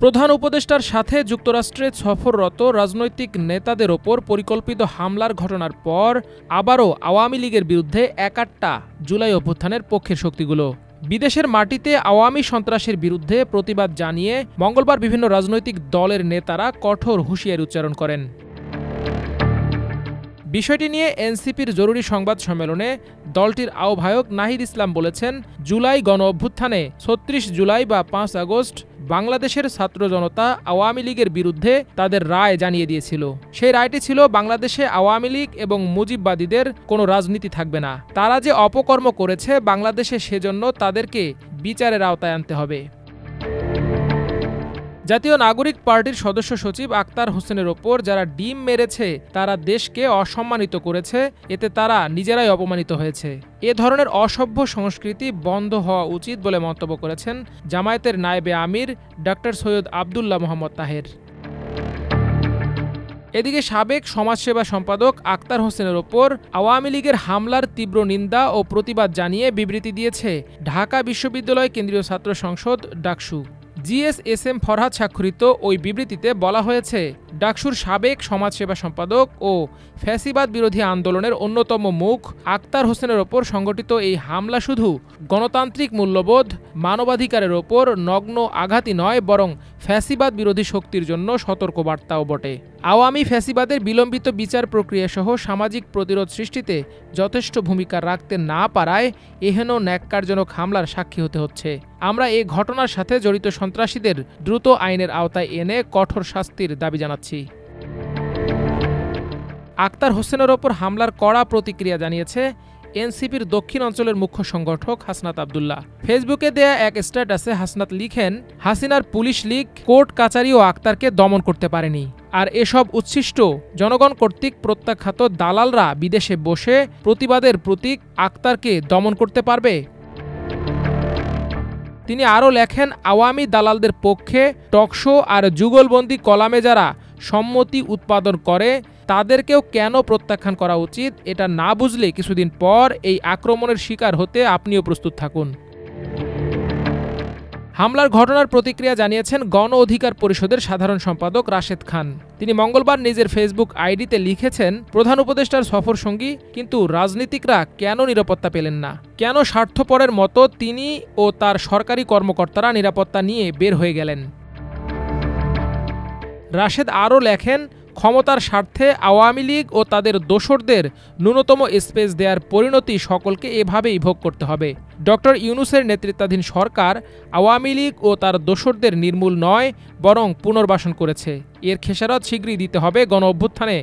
প্রধান উপদেষ্টার সাথে যুক্তরাষ্ট্রে সফররত রাজনৈতিক নেতাদের ওপর পরিকল্পিত হামলার ঘটনার পর আবারও আওয়ামী লীগের বিরুদ্ধে একাট্টা জুলাই অভ্যুত্থানের পক্ষের শক্তিগুলো। বিদেশের মাটিতে আওয়ামী সন্ত্রাসের বিরুদ্ধে প্রতিবাদ জানিয়ে মঙ্গলবার বিভিন্ন রাজনৈতিক দলের নেতারা কঠোর হুঁশিয়ারি উচ্চারণ করেন। বিষয়টি নিয়ে এনসিপির জরুরি সংবাদ সম্মেলনে দলটির আহ্বায়ক নাহিদ ইসলাম বলেছেন, জুলাই গণঅভ্যুত্থানে ৩৬ জুলাই বা ৫ আগস্ট বাংলাদেশের ছাত্র জনতা আওয়ামী লীগের বিরুদ্ধে তাদের রায় জানিয়ে দিয়েছিল। সেই রায়টি ছিল বাংলাদেশে আওয়ামী লীগ এবং মুজিববাদীদের কোনো রাজনীতি থাকবে না। তারা যে অপকর্ম করেছে বাংলাদেশে, সেজন্য তাদেরকে বিচারের আওতায় আনতে হবে। জাতীয় নাগরিক পার্টির সদস্য সচিব আক্তার হোসেনের ওপর যারা ডিম মেরেছে তারা দেশকে অসম্মানিত করেছে, এতে তারা নিজেরাই অপমানিত হয়েছে। এ ধরনের অসভ্য সংস্কৃতি বন্ধ হওয়া উচিত বলে মন্তব্য করেছেন জামায়াতের নায়েবে আমির ডক্টর সৈয়দ আবদুল্লাহ মোহাম্মদ তাহের। এদিকে সাবেক সমাজসেবা সম্পাদক আক্তার হোসেনের ওপর আওয়ামী লীগের হামলার তীব্র নিন্দা ও প্রতিবাদ জানিয়ে বিবৃতি দিয়েছে ঢাকা বিশ্ববিদ্যালয় কেন্দ্রীয় ছাত্র সংসদ ডাকসু। জিএসএসএম ফরহাদ স্বাক্ষরিত ওই বিবৃতিতে বলা হয়েছে, ডাকসুর সাবেক সমাজসেবা সম্পাদক ও ফ্যাসিবাদ বিরোধী আন্দোলনের অন্যতম মুখ আক্তার হোসেনের ওপর সংগঠিত এই হামলা শুধু গণতান্ত্রিক মূল্যবোধ, মানবাধিকারের ওপর নগ্ন আঘাতই নয়, বরং ফ্যাসিবাদ বিরোধী শক্তির জন্য সতর্কবার্তাও বটে। আওয়ামী ফ্যাসিবাদের বিলম্বিত বিচার প্রক্রিয়াসহ সামাজিক প্রতিরোধ সৃষ্টিতে যথেষ্ট ভূমিকা রাখতে না পারায় এহেন ন্যাক্কারজনক হামলার সাক্ষী হতে হচ্ছে। আমরা এ ঘটনার সাথে জড়িত সন্ত্রাসীদের দ্রুত আইনের আওতায় এনে কঠোর শাস্তির দাবি জানাচ্ছি। আক্তার হোসেনের ওপর হামলার কড়া প্রতিক্রিয়া জানিয়েছে এনসিপির দক্ষিণ অঞ্চলের মুখ্য সংগঠক হাসনাত আবদুল্লাহ। ফেসবুকে দেয়া এক স্ট্যাটাসে হাসনাত লিখেন, হাসিনার পুলিশ লীগ, কোর্ট কাচারি ও আক্তারকে দমন করতে পারেনি। আর এসব উচ্ছিষ্ট জনগণ কর্তৃক প্রত্যাখ্যাত দালালরা বিদেশে বসে প্রতিবাদের প্রতীক আক্তারকে দমন করতে পারবে? তিনি আরও লেখেন, আওয়ামী দালালদের পক্ষে টকশো আর যুগলবন্দি কলামে যারা সম্মতি উৎপাদন করে তাদেরকেও কেন প্রত্যাখ্যান করা উচিত, এটা না বুঝলে কিছুদিন পর এই আক্রমণের শিকার হতে আপনিও প্রস্তুত থাকুন। হামলার ঘটনার প্রতিক্রিয়া জানিয়েছেন গণ অধিকার পরিষদের সাধারণ সম্পাদক রাশেদ খান। তিনি মঙ্গলবার নিজের ফেসবুক আইডিতে লিখেছেন, প্রধান উপদেষ্টার সফর সঙ্গী, কিন্তু রাজনীতিকরা কেন নিরাপত্তা পেলেন না? কেন স্বার্থপরের মতো তিনি ও তার সরকারি কর্মকর্তারা নিরাপত্তা নিয়ে বের হয়ে গেলেন? রাশেদ আরও লেখেন, ক্ষমতার স্বার্থে আওয়ামী লীগ ও তাদের দোসরদের ন্যূনতম স্পেস দেওয়ার পরিণতি সকলকে এভাবেই ভোগ করতে হবে। ডক্টর ইউনূসের নেতৃত্বাধীন সরকার আওয়ামী লীগ ও তার দোসরদের নির্মূল নয়, বরং পুনর্বাসন করেছে। এর খেসারত শীঘ্রই দিতে হবে গণ অভ্যুত্থানে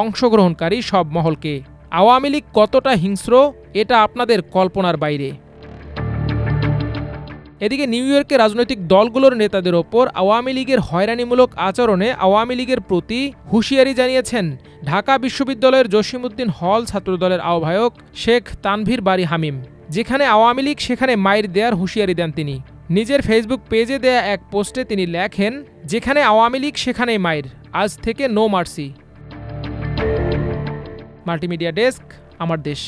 অংশগ্রহণকারী সব মহলকে। আওয়ামী লীগ কতটা হিংস্র এটা আপনাদের কল্পনার বাইরে। এদিকে নিউ ইয়র্কে রাজনৈতিক দলগুলোর নেতাদের ওপর আওয়ামী লীগের হয়রানিমূলক আচরণে আওয়ামী লীগের প্রতি হুঁশিয়ারি জানিয়েছেন ঢাকা বিশ্ববিদ্যালয়ের জসিমউদ্দিন হল ছাত্রদলের আহ্বায়ক শেখ তানভীর বারী হামিম। যেখানে আওয়ামী লীগ সেখানে মাইর দেওয়ার হুঁশিয়ারি দেন তিনি। নিজের ফেসবুক পেজে দেয়া এক পোস্টে তিনি লেখেন, যেখানে আওয়ামী লীগ সেখানেই মাইর, আজ থেকে নো মার্সি। মাল্টিমিডিয়া ডেস্ক, আমার দেশ।